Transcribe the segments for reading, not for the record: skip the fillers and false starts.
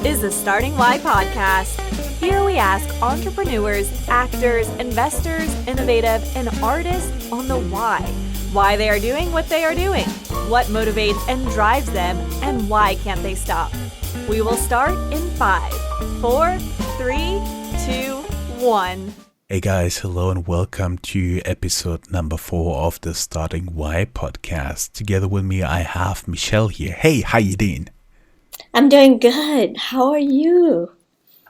is the Starting Why podcast. Here we ask entrepreneurs, actors, investors, innovative, and artists on the why they are doing what they are doing, what motivates and drives them, and why can't they stop. We will start in 5, 4, 3, 2, 1. Hey guys, hello and welcome to episode number 4 of the Starting Why podcast. Together with me, I have Michelle here. Hey, how you doing? I'm doing good. How are you?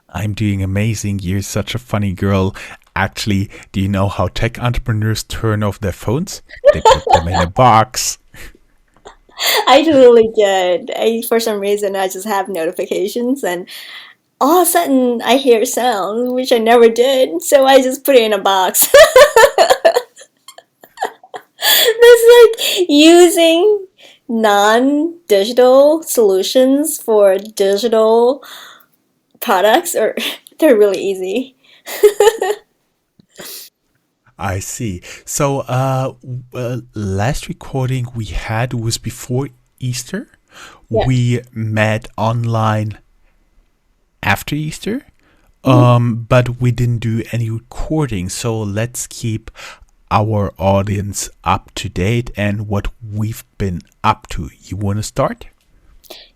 I'm doing amazing. You're such a funny girl. Actually, do you know how tech entrepreneurs turn off their phones? They put them in a box. I totally did. For some reason, I just have notifications and all of a sudden I hear sound, which I never did. So I just put it in a box. That's like using non-digital solutions for digital products, or they're really easy. I see. So, last recording we had was before Easter. Yeah. We met online after Easter, but we didn't do any recording. So let's keep our audience up to date and what we've been up to. You want to start?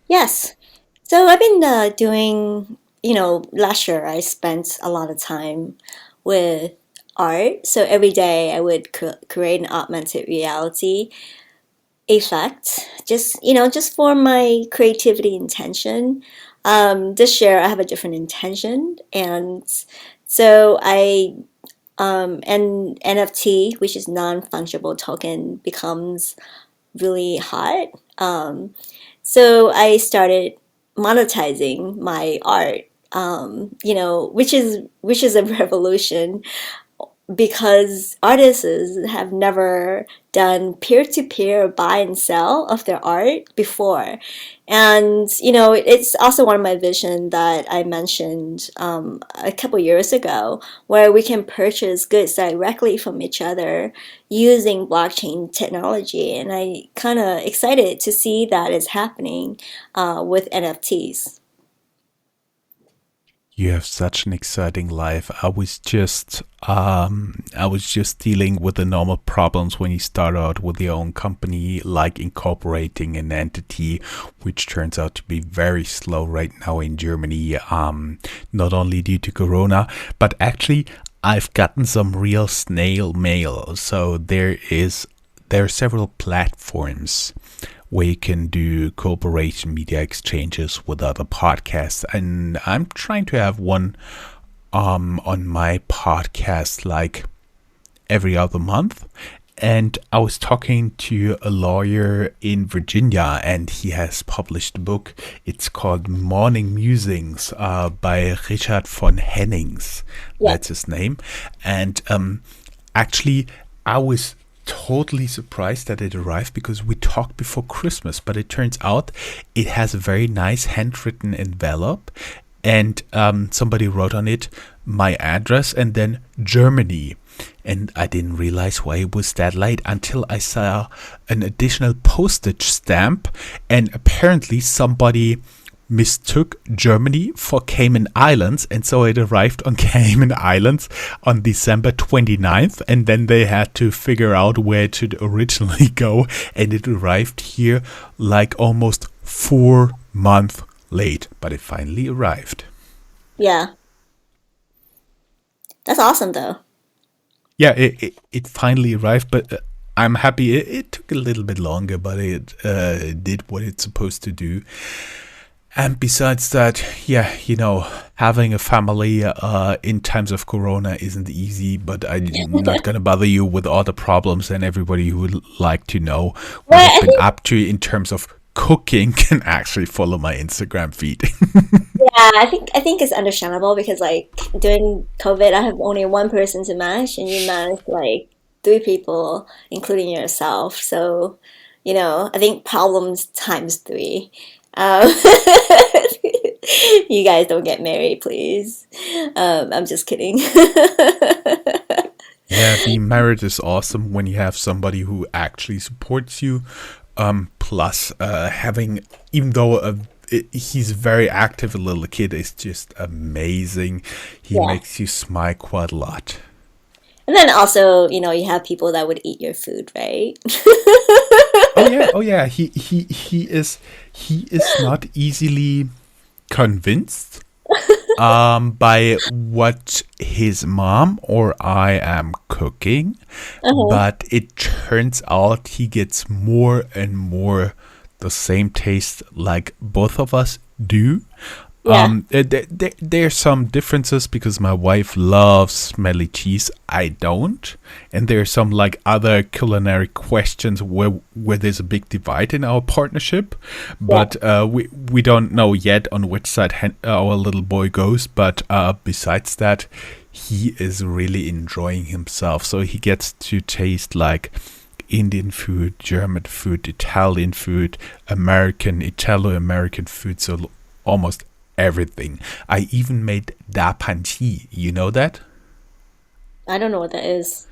Yes. So I've been doing, last year I spent a lot of time with art. So every day I would create an augmented reality effect, just for my creativity intention. This year I have a different intention, and so and NFT, which is non-fungible token, becomes really hot. So I started monetizing my art, which is a revolution, because artists have never done peer-to-peer buy and sell of their art before. And, it's also one of my vision that I mentioned a couple years ago, where we can purchase goods directly from each other using blockchain technology. And I kind of excited to see that is happening with NFTs. You have such an exciting life. I was just dealing with the normal problems when you start out with your own company, like incorporating an entity, which turns out to be very slow right now in Germany, not only due to Corona, but actually I've gotten some real snail mail. So there are several platforms where you can do cooperation media exchanges with other podcasts. And I'm trying to have one on my podcast like every other month. And I was talking to a lawyer in Virginia, and he has published a book. It's called Morning Musings by Richard von Hennings. Yeah. That's his name. And actually, I was totally surprised that it arrived, because we talked before Christmas, but it turns out it has a very nice handwritten envelope, and somebody wrote on it my address and then Germany. And I didn't realize why it was that late until I saw an additional postage stamp, and apparently somebody mistook Germany for Cayman Islands, and so it arrived on Cayman Islands on December 29th, and then they had to figure out where it should originally go, and it arrived here like almost 4 months late, but it finally arrived. Yeah. That's awesome, though. Yeah, it finally arrived, but I'm happy. It took a little bit longer, but it did what it's supposed to do. And besides that, yeah, having a family in times of Corona isn't easy, but I'm not going to bother you with all the problems, and everybody who would like to know what I've been up to in terms of cooking can actually follow my Instagram feed. Yeah, I think it's understandable, because like during COVID, I have only one person to manage, and you manage like 3 people, including yourself. So, I think problems times 3. You guys don't get married, please. I'm just kidding. Yeah, being married is awesome when you have somebody who actually supports you. Plus, having, even though he's very active. A little kid is just amazing. He Yeah. makes you smile quite a lot. And then also, you have people that would eat your food, right? Oh yeah. He is not easily convinced by what his mom or I am cooking, Uh-huh. but it turns out he gets more and more the same taste like both of us do. Yeah. There's some differences because my wife loves smelly cheese. I don't, and there's some like other culinary questions where there's a big divide in our partnership. Yeah. But we don't know yet on which side our little boy goes. But besides that, he is really enjoying himself. So he gets to taste like Indian food, German food, Italian food, Italo-American food. So almost everything. I even made da panchi. You know that? I don't know what that is.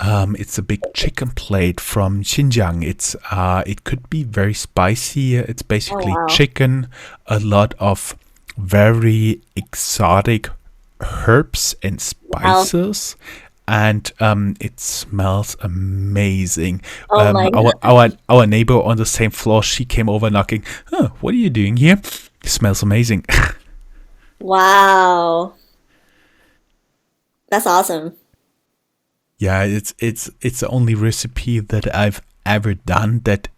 It's a big chicken plate from Xinjiang. It could be very spicy. It's Oh, basically wow. chicken, a lot of very exotic herbs and Wow. spices, and it smells amazing. Oh my Our neighbor on the same floor, she came over knocking. Huh, what are you doing here? It smells amazing. Wow. That's awesome. Yeah, it's the only recipe that I've ever done that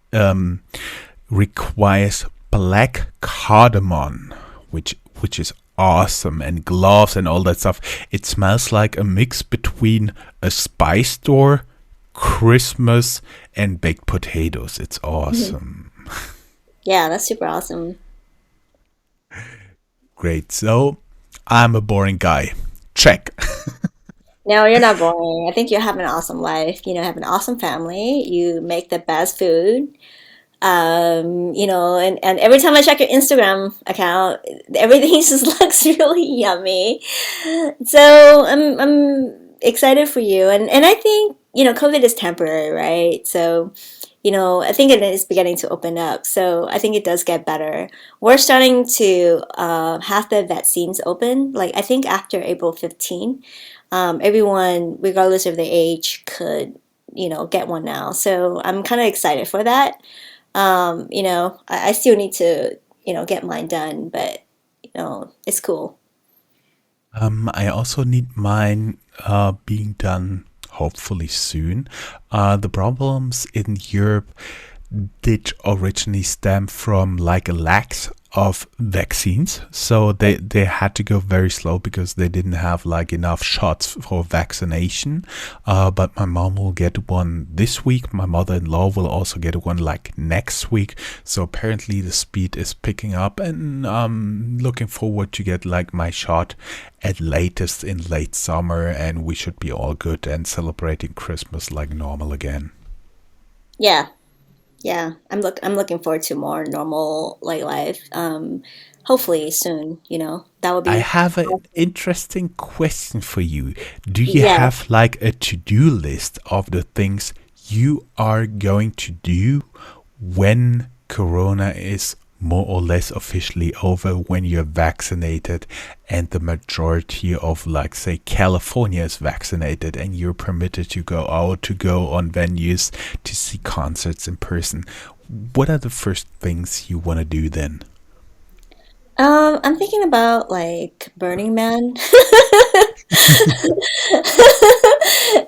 requires black cardamom, which is awesome, and gloves and all that stuff. It smells like a mix between a spice store, Christmas, and baked potatoes. It's Mhm. awesome. Yeah, that's super awesome. Great. So I'm a boring guy. Check. No, you're not boring. I think you have an awesome life. Have an awesome family. You make the best food. And every time I check your Instagram account, everything just looks really yummy. So I'm excited for you. And I think, COVID is temporary, right? So, I think it is beginning to open up. So I think it does get better. We're starting to have the vaccines open. Like I think after April 15, everyone, regardless of their age, could, get one now. So I'm kind of excited for that. I still need to, get mine done, but it's cool. I also need mine being done hopefully soon. The problems in Europe did originally stem from like a lack of vaccines. So they had to go very slow because they didn't have like enough shots for vaccination. But my mom will get one this week. My mother-in-law will also get one like next week. So apparently the speed is picking up, and I'm looking forward to get like my shot at latest in late summer, and we should be all good and celebrating Christmas like normal again. Yeah, yeah. I'm looking forward to more normal like life. Hopefully soon, that would I be have an awesome. interesting question for you. Do you Yeah. have like a to-do list of the things you are going to do when Corona is more or less officially over, when you're vaccinated and the majority of, like, say, California is vaccinated and you're permitted to go out, to go on venues, to see concerts in person? What are the first things you want to do then? I'm thinking about like Burning Man.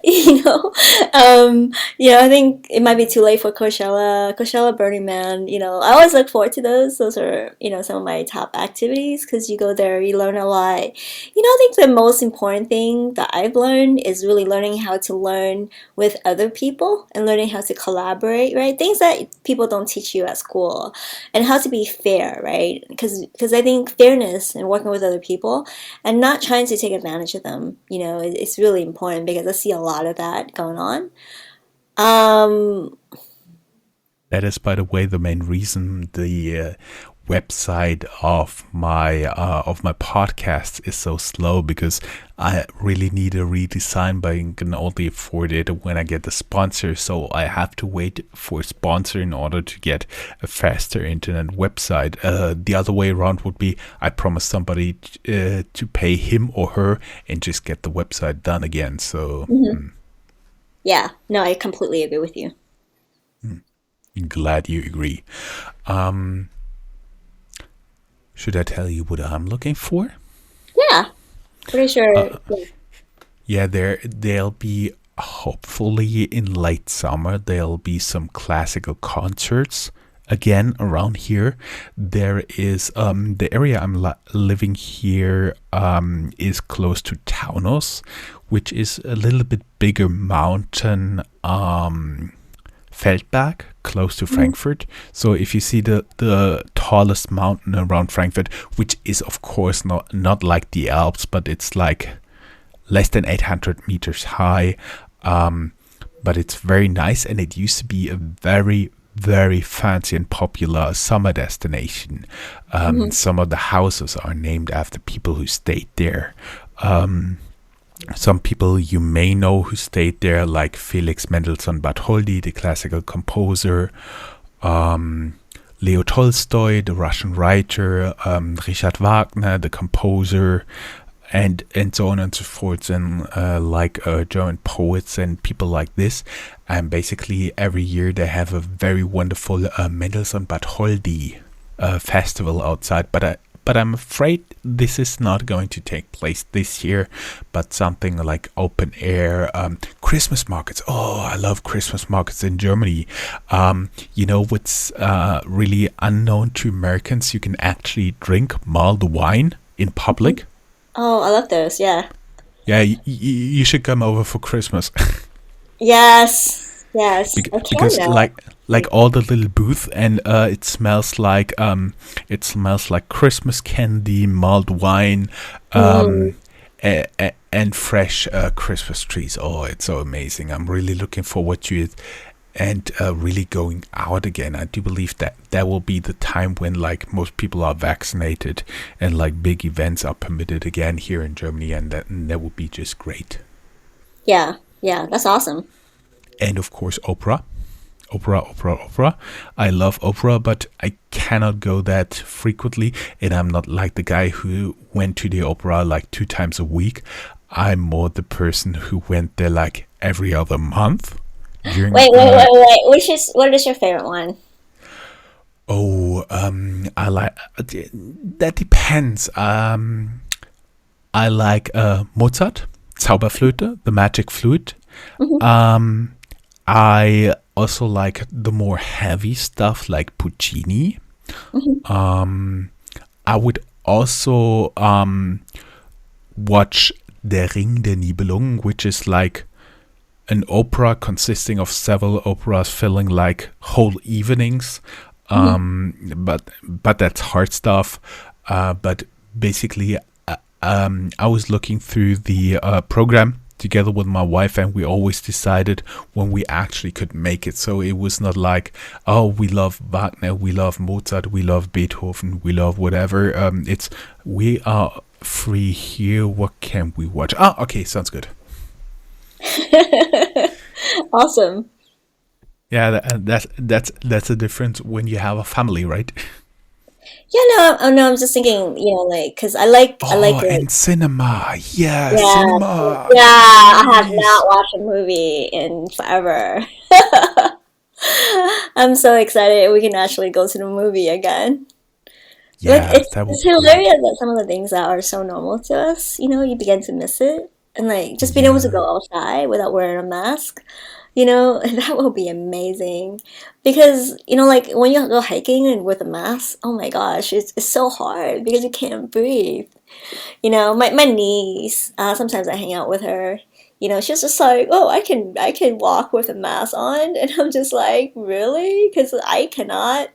you know, I think it might be too late for Coachella, Burning Man. I always look forward to those. Those are, some of my top activities because you go there, you learn a lot. I think the most important thing that I've learned is really learning how to learn with other people and learning how to collaborate, right? Things that people don't teach you at school, and how to be fair, right? Because I think fairness and working with other people and not trying to take advantage of them, it's really important because I see a lot of that going on. Um, That is, by the way, the main reason the website of my podcast is so slow because I really need a redesign, but I can only afford it when I get the sponsor. So I have to wait for a sponsor in order to get a faster internet website. The other way around would be I promise somebody to pay him or her and just get the website done again. So Yeah, no, I completely agree with you. glad you agree. Um, should I tell you what I'm looking for? Yeah, pretty sure. Yeah. Yeah, there'll be hopefully in late summer there'll be some classical concerts again around here. There is the area I'm living here is close to Taunus, which is a little bit bigger mountain Feldberg close to Frankfurt. So if you see the tallest mountain around Frankfurt, which is of course not like the Alps, but it's like less than 800 meters high, but it's very nice, and it used to be a very, very fancy and popular summer destination. Some of the houses are named after people who stayed there. Some people you may know who stayed there, like Felix Mendelssohn Bartholdy, the classical composer, Leo Tolstoy, the Russian writer, Richard Wagner, the composer, and so on and so forth, and German poets and people like this. And basically every year they have a very wonderful Mendelssohn Bartholdy festival outside, but I'm afraid this is not going to take place this year, but something like open air Christmas markets. Oh, I love Christmas markets in Germany. You know what's really unknown to Americans? You can actually drink mulled wine in public. Oh, I love those. Yeah. Yeah, you should come over for Christmas. Yes. Yes. I can Because now. like all the little booths, and it smells like Christmas candy, mulled wine, Mm. and fresh Christmas trees. Oh, it's so amazing! I'm really looking forward to it, and really going out again. I do believe that will be the time when like most people are vaccinated and like big events are permitted again here in Germany, and that would be just great. Yeah. Yeah. That's awesome. And of course, opera. Opera. I love opera, but I cannot go that frequently. And I'm not like the guy who went to the opera like 2 times a week. I'm more the person who went there like every other month during. Wait. What is your favorite one? I like that depends. I like Mozart, Zauberflöte, the magic flute. I also like the more heavy stuff like Puccini. I would also watch Der Ring der Nibelungen, which is like an opera consisting of several operas filling like whole evenings. But that's hard stuff. But basically, I was looking through the program together with my wife, and we always decided when we actually could make it. So it was not like, oh, we love Wagner, we love Mozart, we love Beethoven, we love whatever. It's we are free here. What can we watch? Ah, okay, sounds good. Awesome. Yeah, that's a difference when you have a family, right? Yeah, no, I'm just thinking, like, because I like Oh, it. and cinema. Yeah, Yeah, cinema. yeah, I have Yes. not watched a movie in forever. I'm so excited we can actually go to the movie again. Like Yeah, that would it's be great. hilarious that some of the things that are so normal to us, you begin to miss it. And like just being able to Yeah. go outside without wearing a mask, that will be amazing. Because, like when you go hiking and with a mask, oh my gosh, it's so hard because you can't breathe. My niece, sometimes I hang out with her. She's just like, oh, I can walk with a mask on, and I'm just like, really? Because I cannot.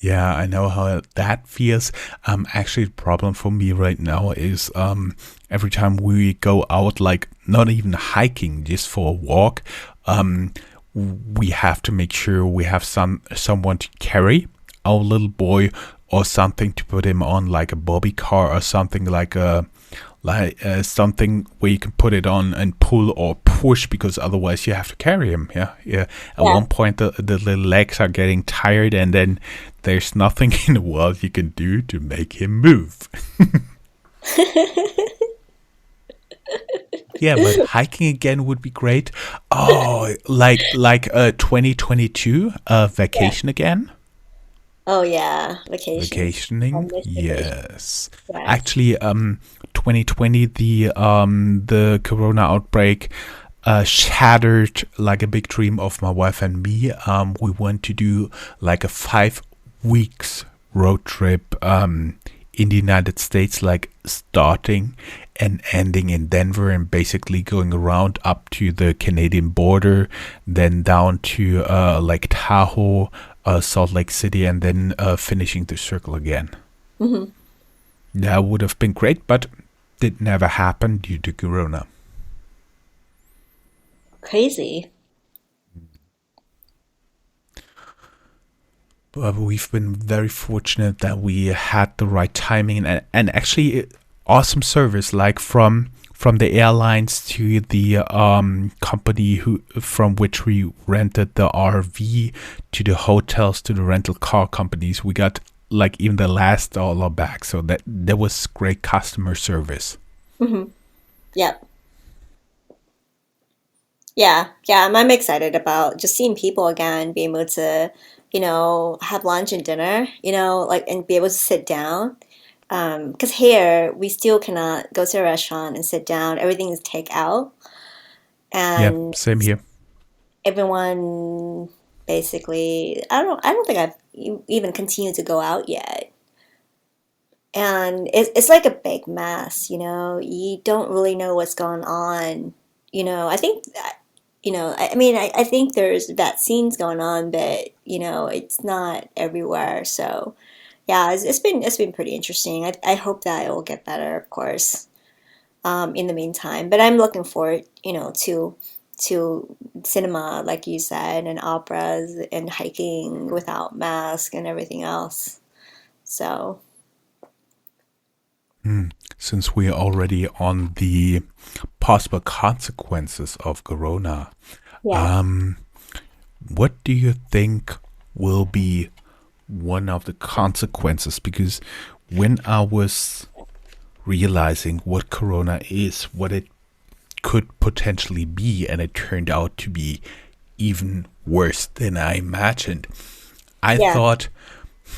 Yeah, I know how that feels. Actually, the problem for me right now is every time we go out, like not even hiking, just for a walk, um, we have to make sure we have someone to carry our little boy, or something to put him on, like a bobby car or something, something where you can put it on and pull or push, because otherwise you have to carry him. Yeah. At Yeah. one point, the little legs are getting tired, and then there's nothing in the world you can do to make him move. Yeah, but hiking again would be great. Oh, like 2022, Yeah. vacation again. Oh yeah, vacation. I Vacationing, miss vacation. yes. Yes. Actually, 2020, the Corona outbreak shattered like a big dream of my wife and me. We want to do like a 5 weeks road trip in the United States, like starting and ending in Denver, and basically going around up to the Canadian border, then down to like Tahoe, Salt Lake City, and then finishing the circle again. Hmm. That would have been great, but it never happened due to Corona. Crazy. But we've been very fortunate that we had the right timing, and actually awesome service, like from the airlines to the company who from which we rented the RV, to the hotels, to the rental car companies. We got like even the last dollar back, so that there was great customer service. Hmm. Yep. Yeah. Yeah. I'm excited about just seeing people again, being able to, have lunch and dinner, like, and be able to sit down. Because here we still cannot go to a restaurant and sit down. Everything is takeout, Yeah, and same here. everyone basically, I don't think I've even continued to go out yet. And it's like a big mess, you don't really know what's going on. I think that, I mean, I think there's vaccines going on, but it's not everywhere. So yeah, it's been pretty interesting. I hope that it will get better, of course, in the meantime. But I'm looking forward, to cinema, like you said, and operas and hiking without mask and everything else. So Since we're already on the possible consequences of Corona, yeah, um, what do you think will be one of the consequences? Because when I was realizing what Corona is, what it could potentially be, and it turned out to be even worse than I imagined, I yeah, thought,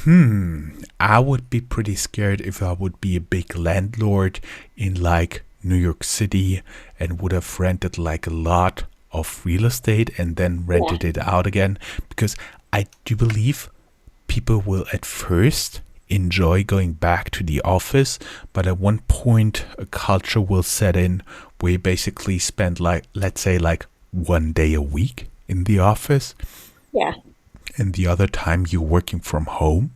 I would be pretty scared if I would be a big landlord in like New York City and would have rented like a lot of real estate and then yeah, rented it out again, because I do believe people will at first enjoy going back to the office, but at one point a culture will set in where you basically spend like, let's say, like 1 day a week in the office, yeah, and the other time you're working from home.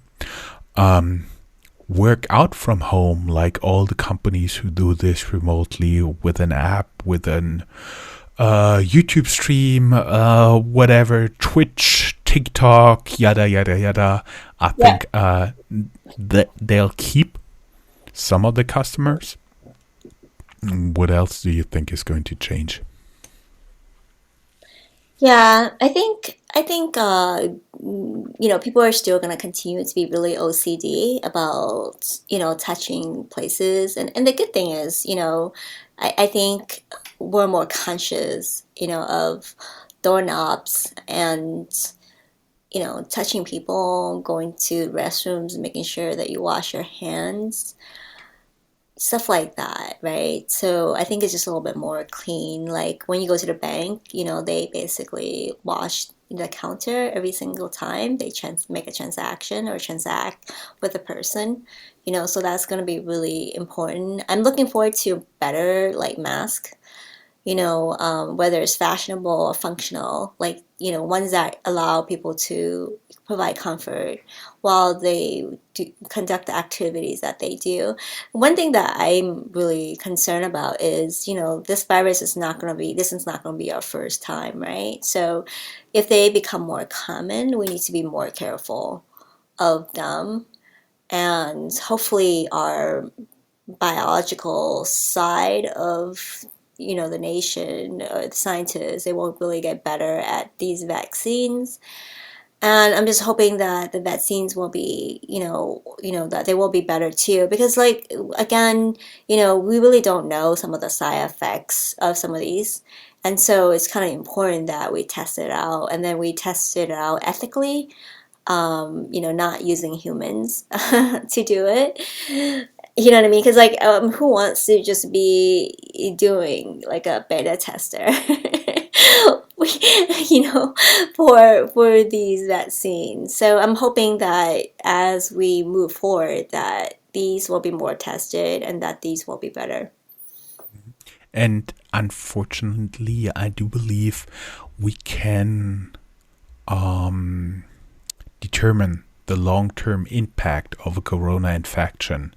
Work out from home, like all the companies who do this remotely with an app, with an YouTube stream, whatever, Twitch, TikTok, yada yada yada. I yeah. think that they'll keep some of the customers. What else do you think is going to change? Yeah, I think people are still gonna continue to be really OCD about, touching places. And the good thing is, I think we're more conscious, of doorknobs and, touching people, going to restrooms, making sure that you wash your hands, stuff like that, right? So I think it's just a little bit more clean. Like when you go to the bank, they basically wash the counter every single time they make a transaction or transact with a person, so that's going to be really important. I'm looking forward to better like mask, whether it's fashionable or functional, like, ones that allow people to provide comfort while they conduct the activities that they do. One thing that I'm really concerned about is, this is not going to be our first time, right? So if they become more common, we need to be more careful of them. And hopefully our biological side of the nation or the scientists, they won't really get better at these vaccines. And I'm just hoping that the vaccines will be, that they will be better too, because, like, again, we really don't know some of the side effects of some of these. And so it's kind of important that we test it out, and then we test it out ethically, not using humans to do it. You know what I mean? Because, like, who wants to just be doing like a beta tester, you know, for these vaccines? So I'm hoping that as we move forward, that these will be more tested and that these will be better. And unfortunately, I do believe we can determine the long-term impact of a corona infection.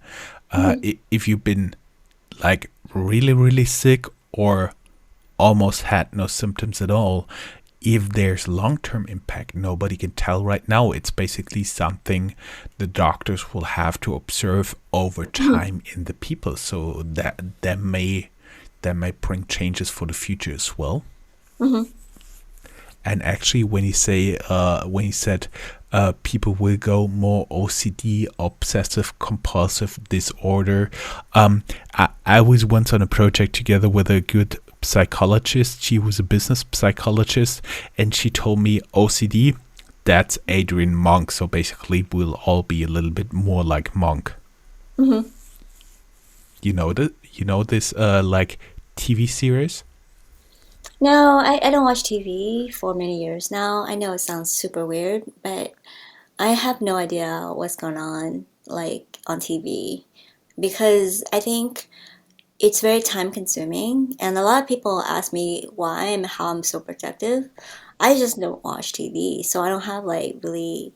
If you've been like really, really sick or almost had no symptoms at all, if there's long-term impact, nobody can tell right now. It's basically something the doctors will have to observe over time in the people. So that may bring changes for the future as well. Mm-hmm. And actually, when you said people will go more OCD, obsessive compulsive disorder, I was once on a project together with a good psychologist. She was a business psychologist, and she told me OCD, that's Adrian Monk. So basically, we'll all be a little bit more like Monk. Mm-hmm. You know this like TV series? No, I don't watch TV for many years now. I know it sounds super weird, but I have no idea what's going on, like, on TV, because I think it's very time consuming, and a lot of people ask me why and how I'm so productive. I just don't watch TV, so I don't have, like, really,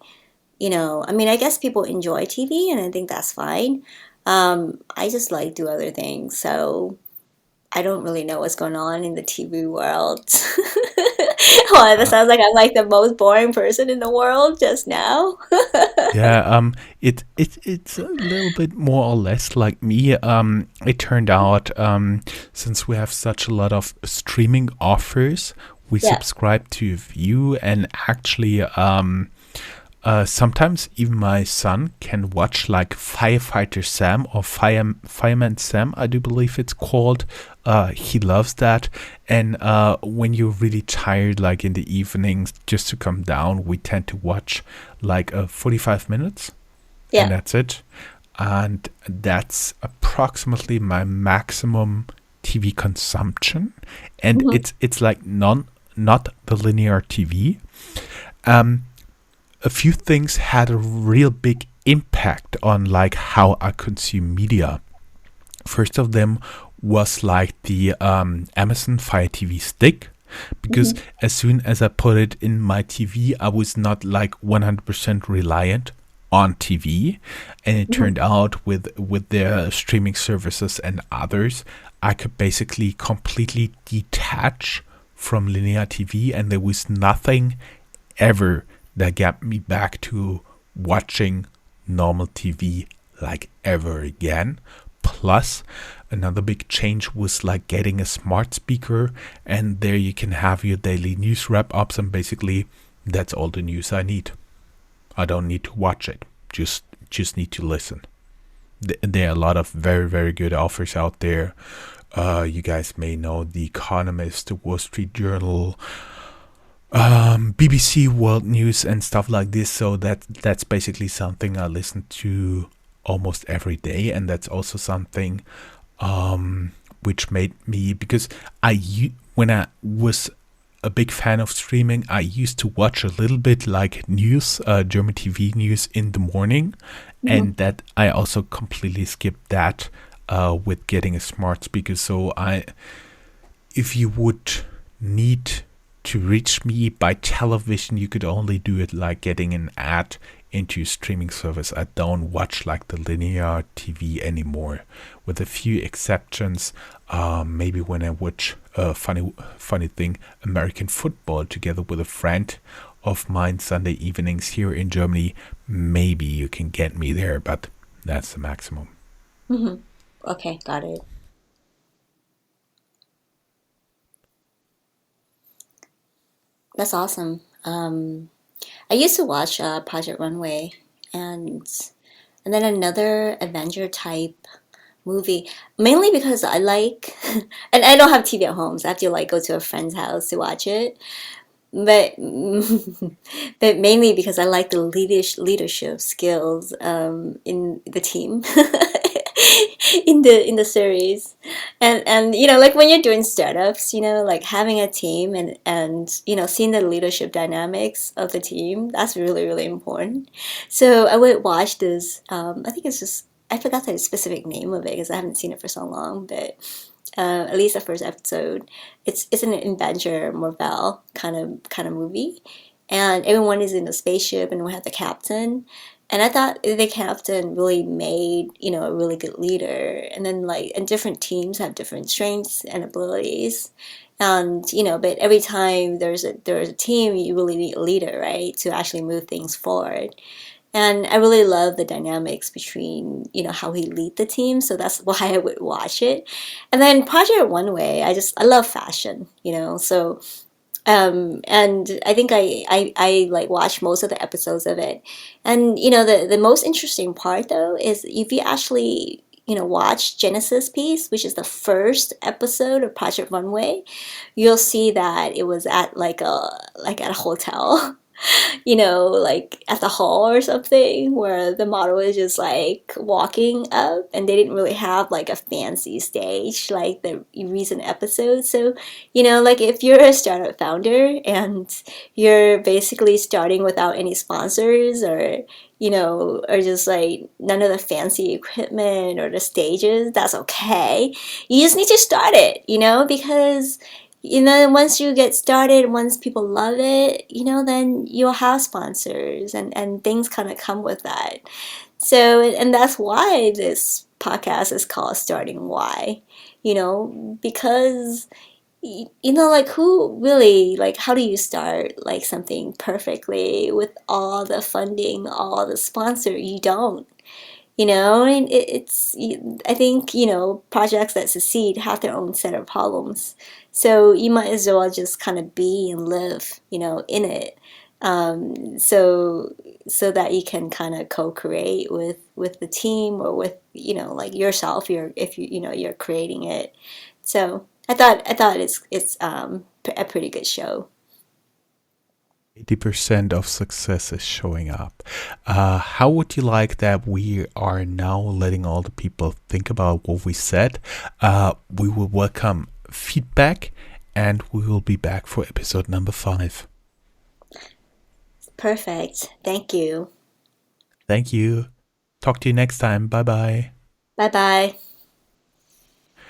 I mean, I guess people enjoy TV, and I think that's fine. I just, like, do other things, so I don't really know what's going on in the TV world. Well, that sounds like I'm like the most boring person in the world just now. Yeah, it's a little bit more or less like me. It turned out, since we have such a lot of streaming offers, we Yeah. subscribe to a few, and actually, sometimes even my son can watch like Firefighter Sam or Fireman Sam, I do believe it's called. He loves that. And when you're really tired, like in the evenings, just to come down, we tend to watch like 45 minutes, and Yeah. that's it. And that's approximately my maximum TV consumption. And Hmm. it's like not the linear TV. A few things had a real big impact on like how I consume media. First of them was like the Amazon Fire TV stick, because Hmm. as soon as I put it in my TV, I was not like 100% reliant on TV, and it Hmm. turned out with their streaming services and others, I could basically completely detach from linear TV, and there was nothing ever that got me back to watching normal TV like ever again. Plus, another big change was like getting a smart speaker, and there you can have your daily news wrap ups, and basically that's all the news I need. I don't need to watch it. Just need to listen. There are a lot of very, very good offers out there. You guys may know The Economist, The Wall Street Journal, BBC World News and stuff like this. So that's basically something I listen to almost every day, and that's also something which made me, because when I was a big fan of streaming, I used to watch a little bit like news, German TV news in the morning, Hmm. and that I also completely skipped that with getting a smart speaker. So if you would need to reach me by television, you could only do it like getting an ad into your streaming service. I don't watch like the linear TV anymore, with a few exceptions. Maybe when I watch a funny thing, American football together with a friend of mine Sunday evenings here in Germany, maybe you can get me there, but that's the maximum. Okay, got it. That's awesome. I used to watch Project Runway and and then another adventure type movie, mainly because I like, and I don't have TV at home, so I have to like go to a friend's house to watch it. But but mainly because I like the leadership skills in the team in the series, and like when you're doing startups, like having a team and seeing the leadership dynamics of the team, that's really really important. So I would watch this. I think it's just I forgot the specific name of it because I haven't seen it for so long, but at least the first episode. It's an adventure Marvel kind of movie, and everyone is in a spaceship, and we have the captain. And I thought the captain really made a really good leader, and then like and different teams have different strengths and abilities, and but every time there's a team, you really need a leader, right, to actually move things forward. And I really love the dynamics between, how he lead the team. So that's why I would watch it. And then Project One Way, I love fashion, So and I think I like watch most of the episodes of it. And the most interesting part though is if you actually watch Genesis piece, which is the first episode of Project Runway, you'll see that it was at like at a hotel like at the hall or something where the model is just like walking up, and they didn't really have like a fancy stage like the recent episodes. So, like if you're a startup founder and you're basically starting without any sponsors or just like none of the fancy equipment or the stages, that's okay. You just need to start it, because once you get started, once people love it, then you'll have sponsors and things kind of come with that. So, and that's why this podcast is called Starting Why, because, like who really, like, how do you start like something perfectly with all the funding, all the sponsor? You don't. And I think projects that succeed have their own set of problems, so you might as well just kind of be and live in it, so that you can kind of co-create with the team or with like yourself, if you're creating it. So I thought it's a pretty good show. 80% of success is showing up. How would you like that we are now letting all the people think about what we said? We will welcome feedback, and we will be back for episode number 5. Perfect. Thank you. Thank you. Talk to you next time. Bye bye. Bye bye.